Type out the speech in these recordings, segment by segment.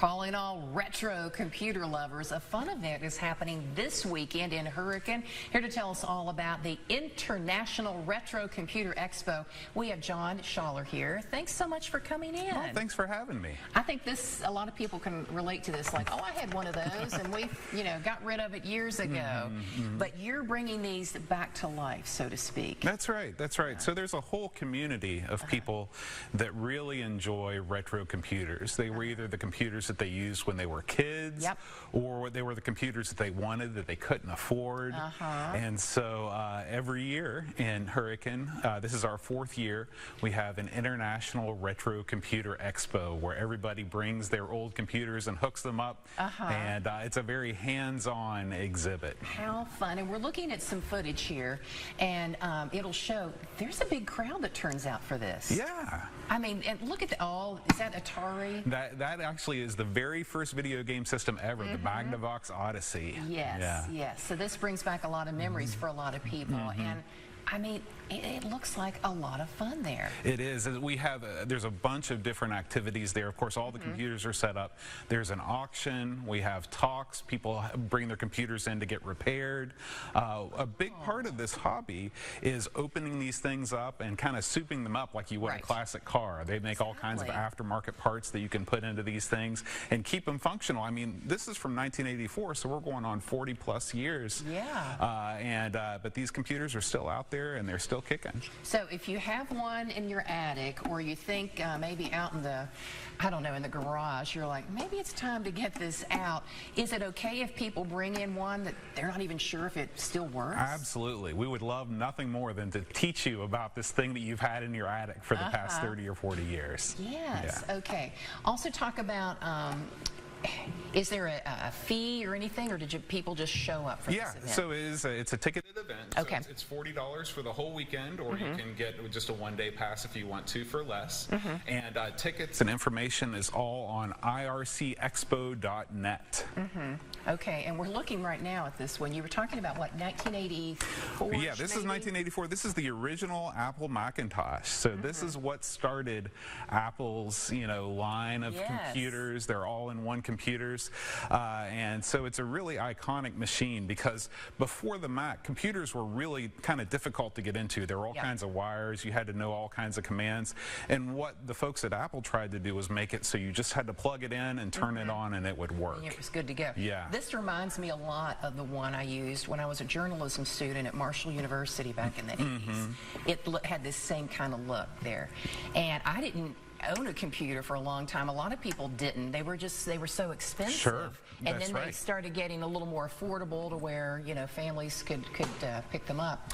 calling all retro computer lovers. A fun event is happening this weekend in Hurricane. Here to tell us all about the International Retro Computer Expo, we have John Schaller here. Thanks so much for coming in. Oh, thanks for having me. I think a lot of people can relate to this, like, oh, I had one of those and we, got rid of it years ago. But you're bringing these back to life, so to speak. That's right, that's right. So there's a whole community of people that really enjoy retro computers. They were either the computers that they used when they were kids, or they were the computers that they wanted that they couldn't afford. And so every year in Hurricane, this is our 4th year, we have an International Retro Computer Expo where everybody brings their old computers and hooks them up, and it's a very hands-on exhibit. How fun. And we're looking at some footage here, and it'll show there's a big crowd that turns out for this. Yeah. I mean, and look at is that Atari? That actually is the very first video game system ever, the Magnavox Odyssey. Yes, yes. So this brings back a lot of memories for a lot of people. And I mean, it looks like a lot of fun there. It is. We have there's a bunch of different activities there. Of course, all the computers are set up. There's an auction. We have talks. People bring their computers in to get repaired. A big part of this hobby is opening these things up and kind of souping them up like you would a classic car. They make all kinds of aftermarket parts that you can put into these things and keep them functional. I mean, this is from 1984, so we're going on 40 plus years. Yeah. But these computers are still out there and they're still kicking. So if you have one in your attic, or you think maybe out in the, I don't know, in the garage, you're like, maybe it's time to get this out. Is it okay if people bring in one that they're not even sure if it still works? Absolutely. We would love nothing more than to teach you about this thing that you've had in your attic for the past 30 or 40 years. Yes. Okay. Also talk about is there a fee or anything, or did people just show up for this event? So it's a ticketed event. Okay. So it's $40 for the whole weekend, or you can get just a one-day pass if you want to for less. And tickets and information is all on ircexpo.net. Okay, and we're looking right now at this one. You were talking about, what, 1984? Yeah, this is 1984. This is the original Apple Macintosh. So this is what started Apple's, line of computers. They're all in one computers. And so it's a really iconic machine because before the Mac, computers were really kind of difficult to get into. There were all kinds of wires. You had to know all kinds of commands. And what the folks at Apple tried to do was make it so you just had to plug it in and turn it on and it would work. It was good to go. Yeah. This reminds me a lot of the one I used when I was a journalism student at Marshall University back in the 80s. It had this same kind of look there. And I didn't own a computer for a long time. A lot of people didn't. They were so expensive. Sure. And then they started getting a little more affordable to where, families could pick them up.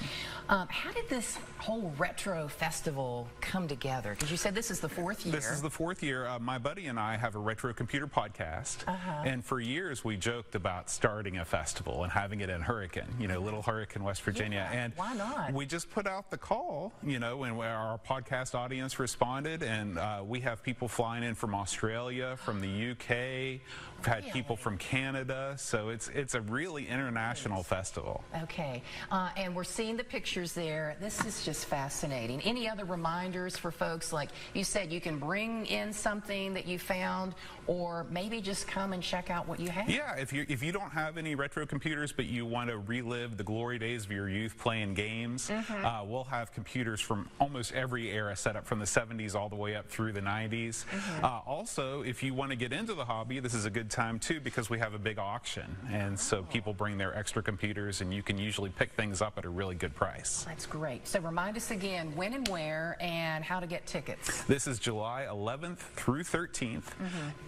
How did this whole retro festival come together? Because you said this is the 4th year. This is the 4th year. My buddy and I have a retro computer podcast. And for years we joked about starting a festival and having it in Hurricane, Little Hurricane, West Virginia. And why not? We just put out the call, and our podcast audience responded, and we have people flying in from Australia, from the UK. We've had people from Canada, so it's a really international festival. Okay, and we're seeing the pictures there. This is just fascinating. Any other reminders for folks? Like you said, you can bring in something that you found, or maybe just come and check out what you have. Yeah, if you don't have any retro computers, but you want to relive the glory days of your youth playing games, we'll have computers from almost every era set up from the 70s all the way up through the 90s. Also, if you want to get into the hobby, this is a good time too, because we have a big auction, and so people bring their extra computers and you can usually pick things up at a really good price. That's great. So remind us again when and where and how to get tickets. This is July 11th through 13th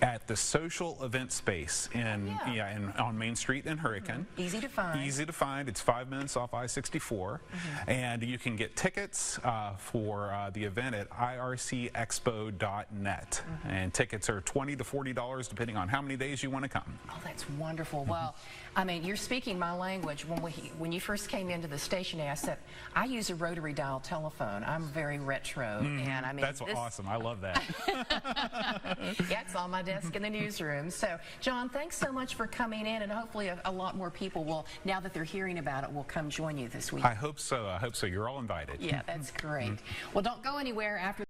at the Social Event Space on Main Street in Hurricane. Easy to find. Easy to find. It's 5 minutes off I-64. And you can get tickets for the event at ircexpo.net. And tickets are $20 to $40 depending on how many days you want to come. Oh, that's wonderful. Well, I mean, you're speaking my language. When you first came into the station, I said, I use a rotary dial telephone. I'm very retro. And I mean, that's awesome. I love that. Yeah, it's on my desk in the newsroom. So, John, thanks so much for coming in, and hopefully a lot more people will, now that they're hearing about it, will come join you this week. I hope so. I hope so. You're all invited. Yeah, that's great. Well, don't go anywhere after